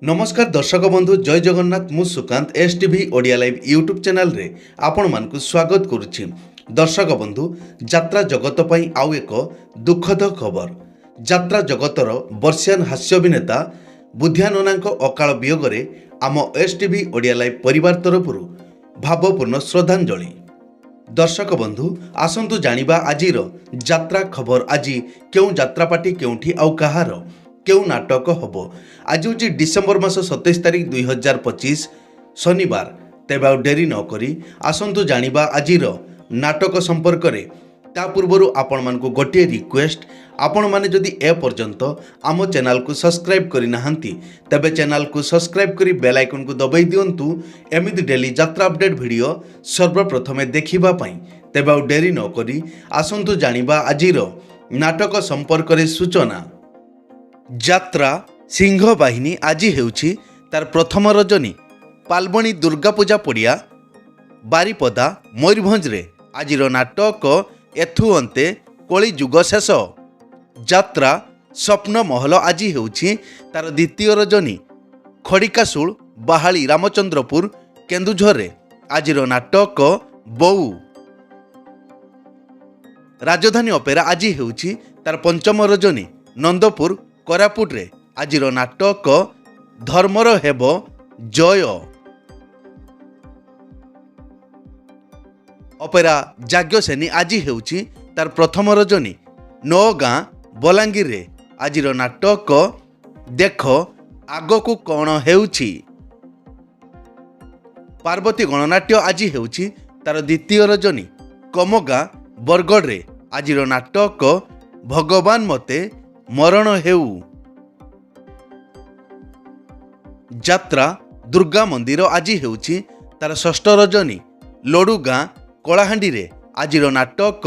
नमस्कार दर्शक बंधु जय जगन्नाथ मु Sukant STV Odia live YouTube channel रे आपण मानकु स्वागत करुछि। दर्शक बंधु यात्रा जगत पई आउ एक दुखद खबर। यात्रा जगतर वर्षियान हास्य अभिनेता बुधिया ननांक अकाल वियोगरे आम एसटीवी ओडिया लाइव परिवार तरफरु भावपूर्ण श्रद्धांजलि। दर्शक बंधु आसंतु जानिबा आजिर यात्रा खबर। आज केउ यात्रा पार्टी केउठी आउ कहार केउ नाटक हबो। आज हूँ डिसेम्बर मास 27 तारिख 2025 शनिवार। तेबे आउ डेरी न करी आसंतु जानिबा आजिर नाटक संपर्क रे। ता पूर्वरु आपण मानकु गोटे रिक्वेस्ट, आपण माने जदि ए पर्यंत आम चैनल को सब्सक्राइब करि नाहंती तबे चैनल को सब्सक्राइब करी बेल आइकन को दबाई दियंतु एमिति डेली यात्रा अपडेट वीडियो सर्वप्रथमे देखिबा पई। तेबे आउ डेरी न करी आसंतु जानिबा आजिर नाटक संपर्क रे सूचना। यात्रा सिंह बाहिनी आज हेउछि तार प्रथम रजनी पाल्बणी दुर्गा पूजा पड़िया बारिपदा मयूरभंज रे। आजिर नाटक एथु अंते कली जुग शेष। यात्रा स्वप्न महल आज हेउछि तार द्वितीय रजनी खड़िकाशूल बाहाली रामचंद्रपुर केन्दुझर रे। आजिर नाटक बऊ राजधानी अपेरा आज हेउछि तार पंचम रजनी नंदपुर कोरापुट रे। आजिर नाटक धर्मर हेब जय। अपेरा जाग्यसेनी आज हेउछि तार प्रथम रजनी नौगाँ बलांगीर रे। आजिर नाटक देख आगकू कौन हेउछि। पार्वती गणनाट्य आज हेउछि तार द्वितीय रजनी कमगाँ बरगढ़ रे। आजिर नाटक भगवान मते मरण हेउ। यात्रा दुर्गा मंदिर आज हेउछि तार षष्ठ रजनी लडुगाँ कलाहांडी रे। आजिर नाटक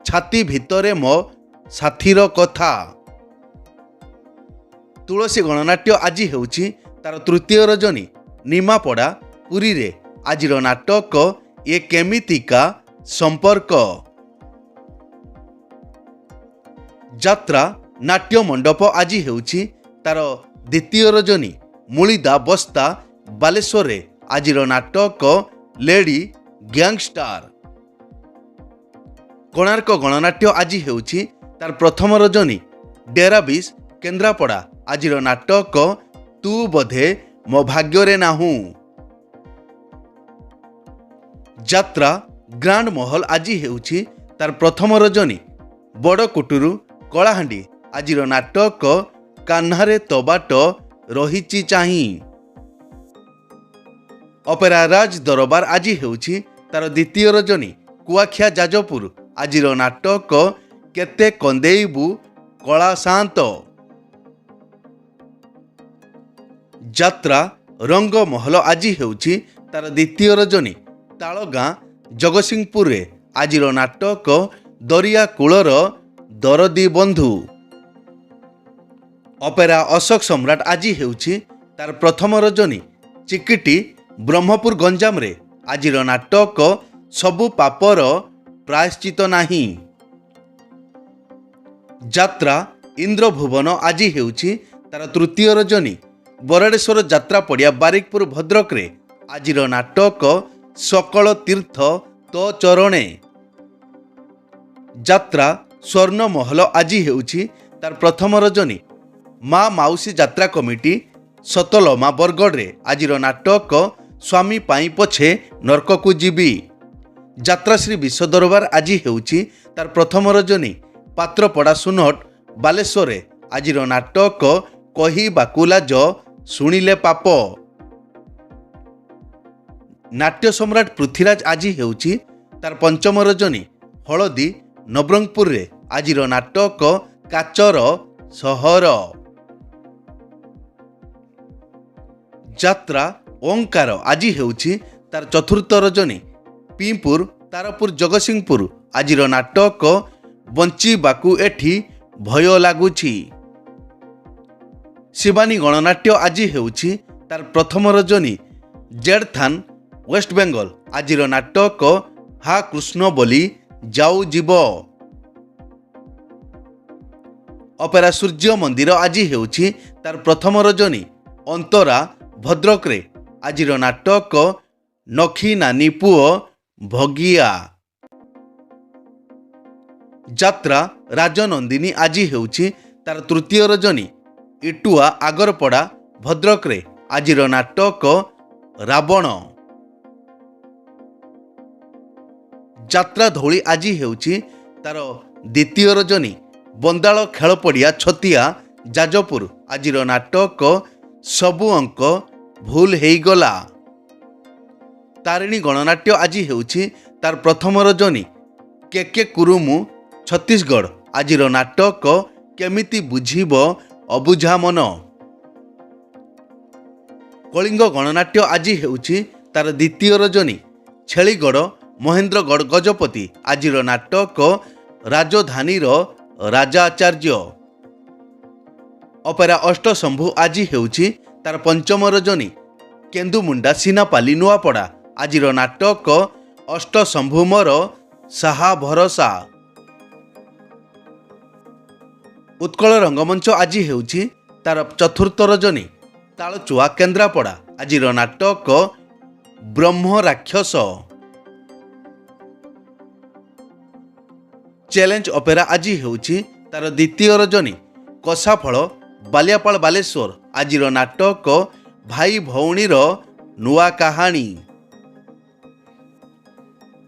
छाती भितरे मो साथीर कथा। तुलसी गणनाट्य आज हेउछि तार तृतीय रजनी निमापड़ा पुरी रे। आजिर नाटक ये केमितिका संपर्क। यात्रा नाट्य मंडप आज हेउछि तार द्वितीय रजनी मुलिदा बस्ता बालेश्वर रे। आजिर नाटक लेडी गैंगस्टार। कोणार्क गणनाट्य आज हेउछि तार प्रथम रजनी डेराबिस केन्द्रापड़ा। आजिर नाटक तू बधे मो भाग्य नाहू। यात्रा ग्रांड महल आज हेउछि तार प्रथम रजनी बड़कुटुरु कलाहांडी। आजिर नाटक कान्हारे तबाट रहिछि चाही। अपेरा राज दरबार आज हेउछि तार द्वितीय रजनी कुआखिया जाजपुर। आजिर नाटक केते कंदेइबु कला शांत। यात्रा रंग महल आज हेउछि तार द्वितीय रजनी तालगाँ जगतसिंहपुर रे। आजिर नाटक दरिया कूलर दरदी बंधु। अपेरा अशोक सम्राट आज हेउछि तार प्रथम रजनी चिकिटी ब्रह्मपुर गंजाम रे। आजिर नाटक सबु पापर प्रायश्चित नाही। यात्रा इंद्रभुवन आज हेउछि तार तृतीय रजनी बरडेश्वर यात्रा पड़िया बारिकपुर भद्रक रे। आजिर नाटक सकल तीर्थ तो चरणे। यात्रा स्वर्ण महल आज हेउछि तार प्रथम रजनी माँ माउसी यात्रा कमिटी सतलमा बरगढ़ रे। आजिर नाटक स्वामी पाई पछे नरक को जीवी। यात्रा श्री विश्व दरबार आज हेउछि तार प्रथम रजनी पात्रपड़ा सुनट बालेश्वर रे। आजिर नाटक कही बाकुलाज शुणिले पाप। नाट्य सम्राट पृथ्वीराज आज हेउछि तार पंचम रजनी हलदी नवरंगपुर रे। आजिर नाटक काचर सहर। यात्रा ओंकार आज हेउछि तार चतुर्थ रजनी पीपुर तारपुर जगतसिंहपुर। आजिर नाटक बंचीबाकू एठी भय लागुछि। शिवानी गणनाट्य आज हेउछि तार प्रथम रजनी जेडथान वेस्ट बेंगल। आजिर नाटक हा कृष्ण बोली जाऊ जीव। अपेरा सूर्य मंदिर आज हेउछि तार प्रथम रजनी ଅନ୍ତରା ଭଦ୍ରକରେ ଆଜିର ନାଟକ ନଖି ନାନୀ ପୁଅ ଭଗିଆ। ଯାତ୍ରା ରାଜନନ୍ଦିନୀ ଆଜି ହେଉଛି ତାର ତୃତୀୟ ରଜନୀ। ଇଟୁଆ ଆଗରପଡ଼ା ଭଦ୍ରକରେ ଆଜିର ନାଟକ ରାବଣ। ଯାତ୍ରା ଧଉଳି ଆଜି ହେଉଛି ତାର ଦ୍ୱିତୀୟ ରଜନୀ। ବନ୍ଦାଳ ଖେଳପଡ଼ିଆ ଛତିଆ ଯାଜପୁର ଆଜିର ନାଟକ ସବୁ ଅଙ୍କ ଭୁଲ ହେଇଗଲା। ତାରିଣୀ ଗଣନାଟ୍ୟ ଆଜି ହେଉଛି ତାର ପ୍ରଥମ ରଜନୀ। କେକେ କୁରୁମୁ ଛତିଶଗଡ଼ ଆଜିର ନାଟକ କେମିତି ବୁଝିବ ଅବୁଝା ମନ। କଳିଙ୍ଗ ଗଣନାଟ୍ୟ ଆଜି ହେଉଛି ତାର ଦ୍ୱିତୀୟ ରଜନୀ। ଛେଳିଗଡ଼ ମହେନ୍ଦ୍ରଗଡ଼ ଗଜପତି ଆଜିର ନାଟକ ରାଜଧାନୀର ରାଜାଚାର୍ଯ୍ୟ। ଅପେରା ଅଷ୍ଟଶମ୍ଭୁ ଆଜି ହେଉଛି ତାର ପଞ୍ଚମ ରଜନୀ। କେନ୍ଦୁମୁଣ୍ଡା ସିନାପାଲି ନୂଆପଡ଼ା ଆଜିର ନାଟକ ଅଷ୍ଟଶମ୍ଭୁ ମୋର ସାହା ଭରସା। ଉତ୍କଳ ରଙ୍ଗମଞ୍ଚ ଆଜି ହେଉଛି ତାର ଚତୁର୍ଥ ରଜନୀ। ତାଳଚୁଆ କେନ୍ଦ୍ରାପଡ଼ା ଆଜିର ନାଟକ ବ୍ରହ୍ମ ରାକ୍ଷସ। ଚ୍ୟାଲେଞ୍ଜ ଅପେରା ଆଜି ହେଉଛି ତାର ଦ୍ୱିତୀୟ ରଜନୀ। କଷାଫଳ ବାଲିଆପାଳ ବାଲେଶ୍ୱର ଆଜିର ନାଟକ ଭାଇ ଭଉଣୀର ନୂଆ କାହାଣୀ।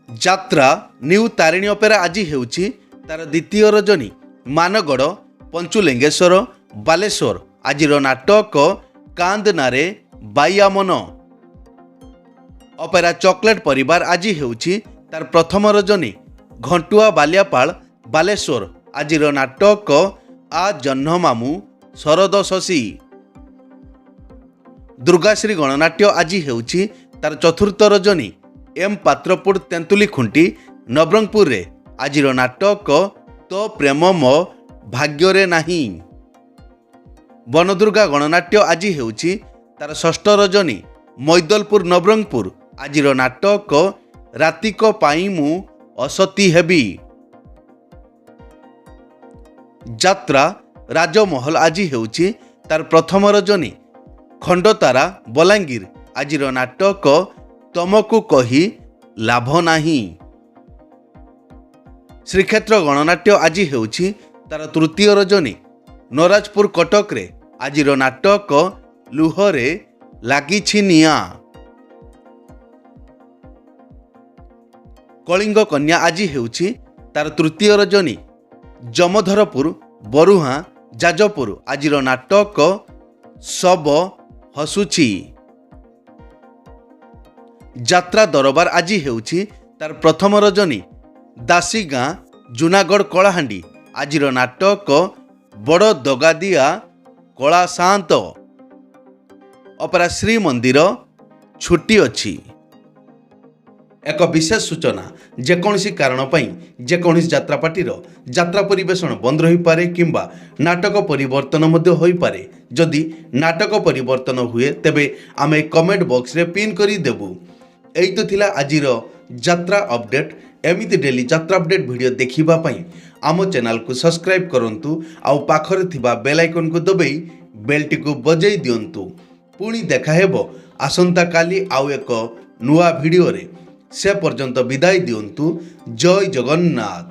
ଯାତ୍ରା ନ୍ୟୁ ତାରିଣୀ ଅପେରା ଆଜି ହେଉଛି ତାର ଦ୍ୱିତୀୟ ରଜନୀ। ମାନଗଡ଼ ପଞ୍ଚୁଲିଙ୍ଗେଶ୍ୱର ବାଲେଶ୍ୱର ଆଜିର ନାଟକ କାନ୍ଦନାରେ ବାଇଆମନ। ଅପେରା ଚକୋଲେଟ ପରିବାର ଆଜି ହେଉଛି ତାର ପ୍ରଥମ ରଜନୀ। ଘଣ୍ଟୁଆ ବାଲିଆପାଳ ବାଲେଶ୍ୱର ଆଜିର ନାଟକ ଆ ଜହ୍ନମାମୁଁ ଶରଦ ଶଶୀ। ଦୁର୍ଗାଶ୍ରୀ ଗଣନାଟ୍ୟ ଆଜି ହେଉଛି ତାର ଚତୁର୍ଥ ରଜନୀ। ଏମ୍ ପାତ୍ରପୁର ତେନ୍ତୁଲି ଖୁଣ୍ଟି ନବରଙ୍ଗପୁରରେ ଆଜିର ନାଟକ ତୋ ପ୍ରେମ ମୋ ଭାଗ୍ୟରେ ନାହିଁ। ବନଦୁର୍ଗା ଗଣନାଟ୍ୟ ଆଜି ହେଉଛି ତାର ଷଷ୍ଠ ରଜନୀ। ମୈଦଲପୁର ନବରଙ୍ଗପୁର ଆଜିର ନାଟକ ରାତିକ ପାଇଁ ମୁଁ ଅସତୀ ହେବି। ଯାତ୍ରା ରାଜମହଲ ଆଜି ହେଉଛି ତାର ପ୍ରଥମ ରଜନୀ। ଖଣ୍ଡତାରା ବଲାଙ୍ଗୀର ଆଜିର ନାଟକ ତମକୁ କହି ଲାଭ ନାହିଁ। ଶ୍ରୀକ୍ଷେତ୍ର ଗଣନାଟ୍ୟ ଆଜି ହେଉଛି ତାର ତୃତୀୟ ରଜନୀ। ନରାଜପୁର କଟକରେ ଆଜିର ନାଟକ ଲୁହରେ ଲାଗିଛି ନିଆଁ। କଳିଙ୍ଗ କନ୍ୟା ଆଜି ହେଉଛି ତାର ତୃତୀୟ ରଜନୀ। ଜମଧରପୁର ବରୁହାଁ ଯାଜପୁର ଆଜିର ନାଟକ ଶବ ହସୁଛି। ଯାତ୍ରା ଦରବାର ଆଜି ହେଉଛି ତାର ପ୍ରଥମ ରଜନୀ। ଦାସୀ ଗାଁ ଜୁନାଗଡ଼ କଳାହାଣ୍ଡି ଆଜିର ନାଟକ ବଡ଼ ଦଗାଦିଆ କଳା ସାନ୍ତ। ଅପେରା ଶ୍ରୀମନ୍ଦିର ଛୁଟି ଅଛି। ଏକ ବିଶେଷ ସୂଚନା, ଯେକୌଣସି କାରଣ ପାଇଁ ଯେକୌଣସି ଯାତ୍ରାପାର୍ଟିର ଯାତ୍ରା ପରିବେଷଣ ବନ୍ଦ ରହିପାରେ କିମ୍ବା ନାଟକ ପରିବର୍ତ୍ତନ ମଧ୍ୟ ହୋଇପାରେ। ଯଦି ନାଟକ ପରିବର୍ତ୍ତନ ହୁଏ ତେବେ ଆମେ କମେଣ୍ଟ ବକ୍ସରେ ପିନ୍ କରି ଦେବୁ। ଏଇ ତ ଥିଲା ଆଜିର ଯାତ୍ରା ଅପଡେଟ୍। ଏମିତି ଡେଲି ଯାତ୍ରା ଅପଡେଟ୍ ଭିଡ଼ିଓ ଦେଖିବା ପାଇଁ ଆମ ଚ୍ୟାନେଲକୁ ସବସ୍କ୍ରାଇବ୍ କରନ୍ତୁ ଆଉ ପାଖରେ ଥିବା ବେଲ୍ ଆଇକନ୍କୁ ଦବାଇ ବେଲ୍ଟିକୁ ବଜାଇ ଦିଅନ୍ତୁ। ପୁଣି ଦେଖା ହେବ ଆସନ୍ତାକାଲି ଆଉ ଏକ ନୂଆ ଭିଡ଼ିଓରେ। ସେ ପର୍ଯ୍ୟନ୍ତ ବିଦାୟ ଦିଅନ୍ତୁ। ଜୟ ଜଗନ୍ନାଥ।